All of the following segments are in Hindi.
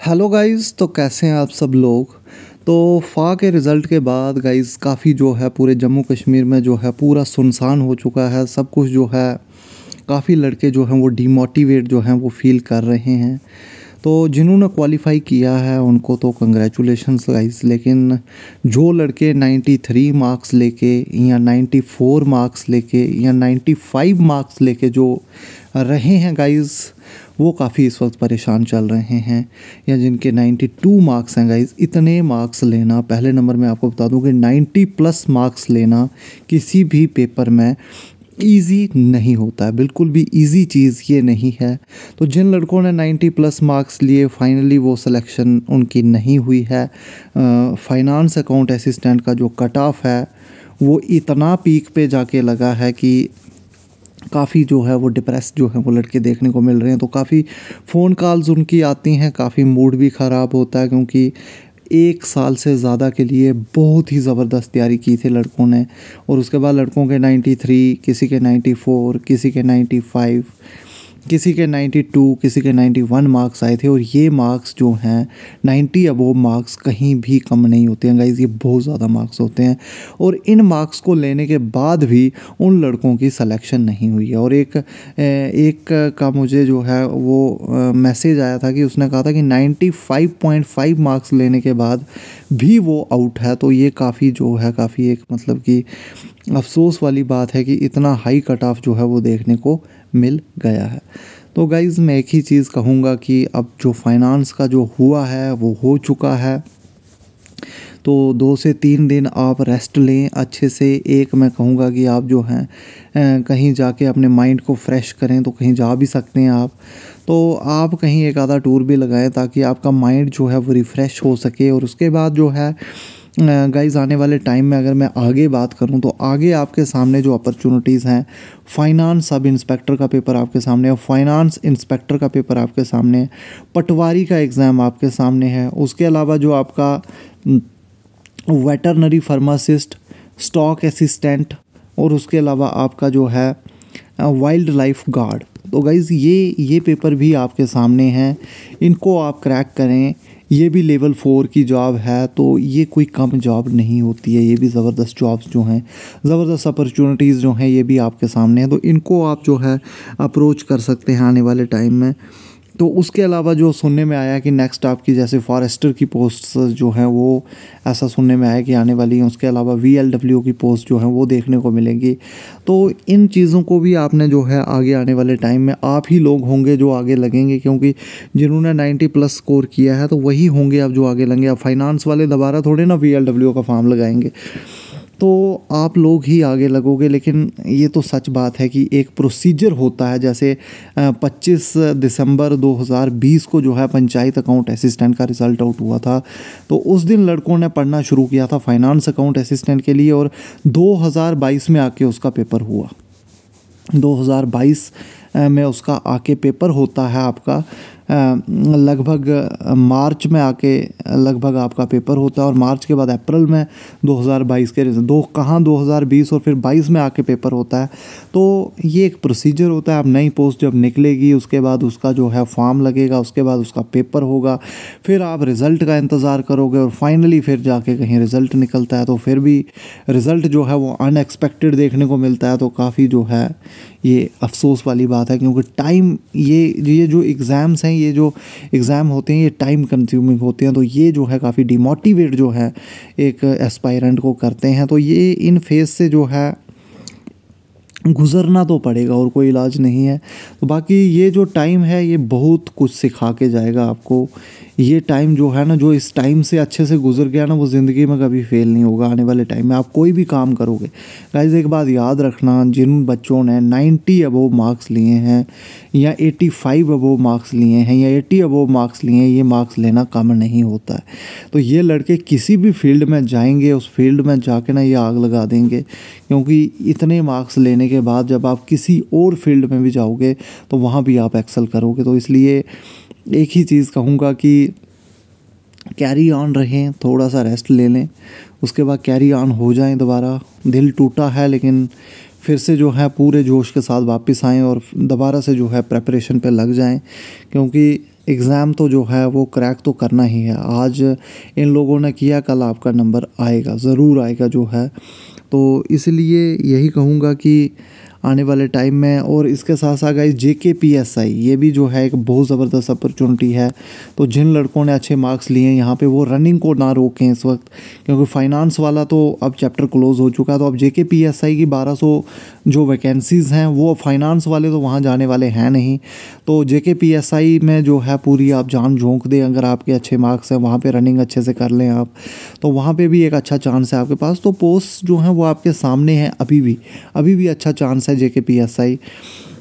हेलो गाइस, तो कैसे हैं आप सब लोग। तो फ़ा के रिज़ल्ट के बाद गाइस काफ़ी जो है पूरे जम्मू कश्मीर में जो है पूरा सुनसान हो चुका है। सब कुछ जो है काफ़ी लड़के जो हैं वो डीमोटिवेट जो हैं वो फ़ील कर रहे हैं। तो जिन्होंने क्वालिफ़ाई किया है उनको तो कंग्रेचुलेशंस गाइस, लेकिन जो लड़के 93 मार्क्स लेके या 94 मार्क्स लेके या 95 मार्क्स लेके जो रहे हैं गाइस, वो काफ़ी इस वक्त परेशान चल रहे हैं। या जिनके 92 मार्क्स हैं गाइस, इतने मार्क्स लेना, पहले नंबर में आपको बता दूं कि 90 प्लस मार्क्स लेना किसी भी पेपर में ईज़ी नहीं होता है, बिल्कुल भी ईज़ी चीज़ ये नहीं है। तो जिन लड़कों ने 90 प्लस मार्क्स लिए फाइनली वो सिलेक्शन उनकी नहीं हुई है। फाइनेंस अकाउंट असिस्टेंट का जो कट ऑफ है वो इतना पीक पे जाके लगा है कि काफ़ी जो है वो डिप्रेस जो है वो लड़के देखने को मिल रहे हैं। तो काफ़ी फ़ोन कॉल्स उनकी आती हैं, काफ़ी मूड भी ख़राब होता है, क्योंकि 1 साल से ज़्यादा के लिए बहुत ही ज़बरदस्त तैयारी की थी लड़कों ने। और उसके बाद लड़कों के 93, किसी के 94, किसी के 95, किसी के 92, किसी के 91 मार्क्स आए थे। और ये मार्क्स जो हैं 90 अबोव मार्क्स कहीं भी कम नहीं होते हैं गाइज़, ये बहुत ज़्यादा मार्क्स होते हैं। और इन मार्क्स को लेने के बाद भी उन लड़कों की सिलेक्शन नहीं हुई है। और एक का मुझे जो है वो मैसेज आया था कि उसने कहा था कि 95.5 मार्क्स लेने के बाद भी वो आउट है। तो ये काफ़ी जो है काफ़ी एक मतलब कि अफसोस वाली बात है कि इतना हाई कट ऑफ जो है वो देखने को मिल गया है। तो गाइज़ मैं एक ही चीज़ कहूँगा कि अब जो फाइनेंस का जो हुआ है वो हो चुका है। तो 2 से 3 दिन आप रेस्ट लें अच्छे से। एक मैं कहूँगा कि आप जो हैं कहीं जाके अपने माइंड को फ्रेश करें, तो कहीं जा भी सकते हैं आप। तो आप कहीं एक आधा टूर भी लगाएं ताकि आपका माइंड जो है वो रिफ़्रेश हो सके। और उसके बाद जो है गाइज़ आने वाले टाइम में अगर मैं आगे बात करूं तो आगे आपके सामने जो अपॉर्चुनिटीज़ हैं, फाइनेंस सब इंस्पेक्टर का पेपर आपके सामने है, फाइनेंस इंस्पेक्टर का पेपर आपके सामने है, पटवारी का एग्ज़ाम आपके सामने है। उसके अलावा जो आपका वेटरनरी फार्मासिस्ट, स्टॉक असिस्टेंट और उसके अलावा आपका जो है वाइल्ड लाइफ गार्ड, तो गाइज़ ये पेपर भी आपके सामने हैं। इनको आप क्रैक करें। ये भी लेवल 4 की जॉब है, तो ये कोई कम जॉब नहीं होती है। ये भी ज़बरदस्त जॉब्स जो हैं, ज़बरदस्त अपॉर्चुनिटीज़ जो हैं, ये भी आपके सामने हैं। तो इनको आप जो है अप्रोच कर सकते हैं आने वाले टाइम में। तो उसके अलावा जो सुनने में आया कि नेक्स्ट आपकी जैसे फॉरेस्टर की पोस्ट्स जो हैं वो ऐसा सुनने में आया कि आने वाली हैं। उसके अलावा VLW की पोस्ट जो हैं वो देखने को मिलेंगी। तो इन चीज़ों को भी आपने जो है आगे आने वाले टाइम में आप ही लोग होंगे जो आगे लगेंगे, क्योंकि जिन्होंने 90 प्लस स्कोर किया है तो वही होंगे अब जो आगे लगेंगे। अब फाइनेंस वाले दोबारा थोड़े ना VLW का फॉर्म लगाएंगे, तो आप लोग ही आगे लगोगे। लेकिन ये तो सच बात है कि एक प्रोसीजर होता है। जैसे 25 दिसंबर 2020 को जो है पंचायत अकाउंट असिस्टेंट का रिज़ल्ट आउट हुआ था, तो उस दिन लड़कों ने पढ़ना शुरू किया था फाइनेंस अकाउंट असिस्टेंट के लिए। और 2022 में आके उसका पेपर हुआ। 2022 में उसका आके पेपर होता है आपका लगभग मार्च में आके लगभग आपका पेपर होता है। और मार्च के बाद अप्रैल में 2022 के रिजल्ट 2020 और फिर 22 में आके पेपर होता है। तो ये एक प्रोसीजर होता है। अब नई पोस्ट जब निकलेगी उसके बाद उसका जो है फॉर्म लगेगा, उसके बाद उसका पेपर होगा, फिर आप रिज़ल्ट का इंतज़ार करोगे और फाइनली फिर जाके कहीं रिज़ल्ट निकलता है तो फिर भी रिज़ल्ट जो है वो अनएक्सपेक्टेड देखने को मिलता है। तो काफ़ी जो है ये अफसोस वाली बात है, क्योंकि टाइम ये जो एग्ज़ाम्स हैं, ये जो एग्ज़ाम होते हैं, ये टाइम कंज्यूमिंग होते हैं। तो ये जो है काफ़ी डिमोटिवेट जो है एक एस्पायरेंट को करते हैं। तो ये इन फेज़ से जो है गुज़रना तो पड़ेगा और कोई इलाज नहीं है। तो बाकी ये जो टाइम है ये बहुत कुछ सिखा के जाएगा आपको। ये टाइम जो है ना, जो इस टाइम से अच्छे से गुजर गया ना, वो ज़िंदगी में कभी फेल नहीं होगा। आने वाले टाइम में आप कोई भी काम करोगे गाइस, एक बात याद रखना, जिन बच्चों ने 90 अबोव मार्क्स लिए हैं या 85 अबोव मार्क्स लिए हैं या 80 अबोव मार्क्स लिए हैं, ये मार्क्स लेना कम नहीं होता है। तो ये लड़के किसी भी फील्ड में जाएंगे, उस फील्ड में जाके ना ये आग लगा देंगे, क्योंकि इतने मार्क्स लेने के बाद जब आप किसी और फील्ड में भी जाओगे तो वहाँ भी आप एक्सेल करोगे। तो इसलिए एक ही चीज़ कहूँगा कि कैरी ऑन रहें, थोड़ा सा रेस्ट ले लें, उसके बाद कैरी ऑन हो जाएं। दोबारा दिल टूटा है लेकिन फिर से जो है पूरे जोश के साथ वापस आएँ और दोबारा से जो है प्रेपरेशन पे लग जाएं, क्योंकि एग्ज़ाम तो जो है वो क्रैक तो करना ही है। आज इन लोगों ने किया, कल आपका नंबर आएगा, ज़रूर आएगा जो है। तो इसलिए यही कहूँगा कि आने वाले टाइम में, और इसके साथ साथ गाइस JKPSI ये भी जो है एक बहुत ज़बरदस्त अपॉर्चुनिटी है। तो जिन लड़कों ने अच्छे मार्क्स लिए हैं यहाँ पे वो रनिंग को ना रोकें इस वक्त, क्योंकि फ़ाइनेंस वाला तो अब चैप्टर क्लोज़ हो चुका है। तो अब JKPSI की 1200 जो वैकेंसीज़ हैं वो फाइनेंस वाले तो वहाँ जाने वाले हैं नहीं। तो JKPSI में जो है पूरी आप जान झोंक दें, अगर आपके अच्छे मार्क्स हैं वहाँ पे रनिंग अच्छे से कर लें आप, तो वहाँ पे भी एक अच्छा चांस है आपके पास। तो पोस्ट जो हैं वो आपके सामने हैं, अभी भी अच्छा चांस है JKPSI।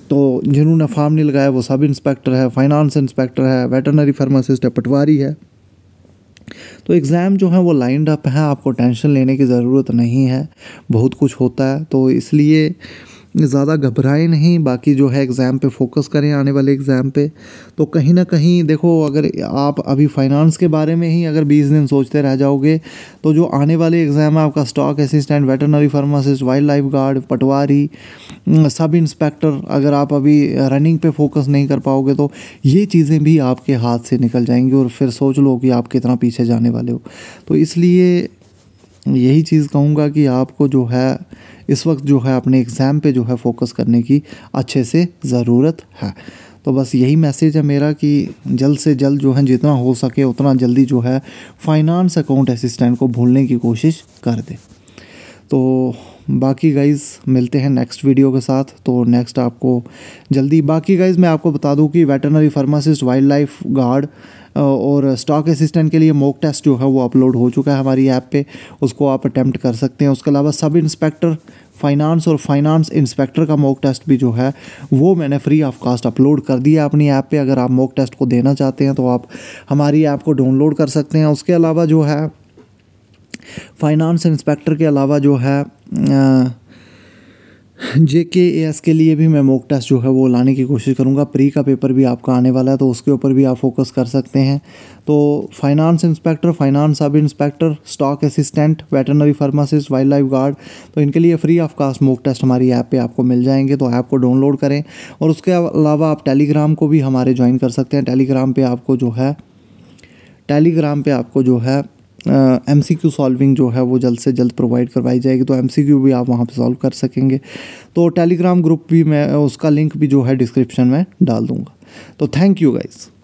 तो जिन्होंने फार्म नहीं लगाया वो सब इंस्पेक्टर है, फाइनेंस इंस्पेक्टर है, वेटरनरी फार्मासिस्ट है, पटवारी है। तो एग्ज़ाम जो है वो लाइंड अप है, आपको टेंशन लेने की ज़रूरत नहीं है, बहुत कुछ होता है। तो इसलिए ज़्यादा घबराएं नहीं, बाकी जो है एग्ज़ाम पे फोकस करें, आने वाले एग्ज़ाम पे। तो कहीं ना कहीं देखो, अगर आप अभी फाइनेंस के बारे में ही अगर 20 दिन सोचते रह जाओगे तो जो आने वाले एग्ज़ाम है आपका stock assistant, veterinary pharmacist, wildlife guard, पटवारी, सब इंस्पेक्टर, अगर आप अभी रनिंग पे फोकस नहीं कर पाओगे तो ये चीज़ें भी आपके हाथ से निकल जाएंगी और फिर सोच लो कि आप कितना पीछे जाने वाले हो। तो इसलिए यही चीज़ कहूँगा कि आपको जो है इस वक्त जो है अपने एग्ज़ाम पे जो है फोकस करने की अच्छे से ज़रूरत है। तो बस यही मैसेज है मेरा कि जल्द से जल्द जो है जितना हो सके उतना जल्दी जो है फाइनेंस अकाउंट असिस्टेंट को भूलने की कोशिश कर दे। तो बाकी गाइज़ मिलते हैं नेक्स्ट वीडियो के साथ। तो नेक्स्ट आपको जल्दी, बाकी गाइज़ मैं आपको बता दूं कि veterinary pharmacist, wildlife guard और स्टॉक असिस्टेंट के लिए मॉक टेस्ट जो है वो अपलोड हो चुका है हमारी ऐप पे, उसको आप अटैम्प्ट कर सकते हैं। उसके अलावा सब इंस्पेक्टर फाइनेंस और फाइनेंस इंस्पेक्टर का मॉक टेस्ट भी जो है वो मैंने फ्री ऑफ कास्ट अपलोड कर दिया अपनी ऐप पे। अगर आप मॉक टेस्ट को देना चाहते हैं तो आप हमारी ऐप को डाउनलोड कर सकते हैं। उसके अलावा जो है फाइनेंस इंस्पेक्टर के अलावा जो है JKAS के लिए भी मैं मॉक टेस्ट जो है वो लाने की कोशिश करूँगा। प्री का पेपर भी आपका आने वाला है तो उसके ऊपर भी आप फोकस कर सकते हैं। तो finance inspector, finance sub inspector, stock assistant, veterinary pharmacist, wildlife guard, तो इनके लिए free of cost mock test हमारी ऐप पे आपको मिल जाएंगे। तो ऐप को डाउनलोड करें और उसके अलावा आप टेलीग्राम को भी हमारे ज्वाइन कर सकते हैं। टेलीग्राम पे आपको जो है MCQ सॉल्विंग जो है वो जल्द से जल्द प्रोवाइड करवाई जाएगी। तो MCQ भी आप वहाँ पे सॉल्व कर सकेंगे। तो टेलीग्राम ग्रुप भी मैं उसका लिंक भी जो है डिस्क्रिप्शन में डाल दूँगा। तो थैंक यू गाइज़।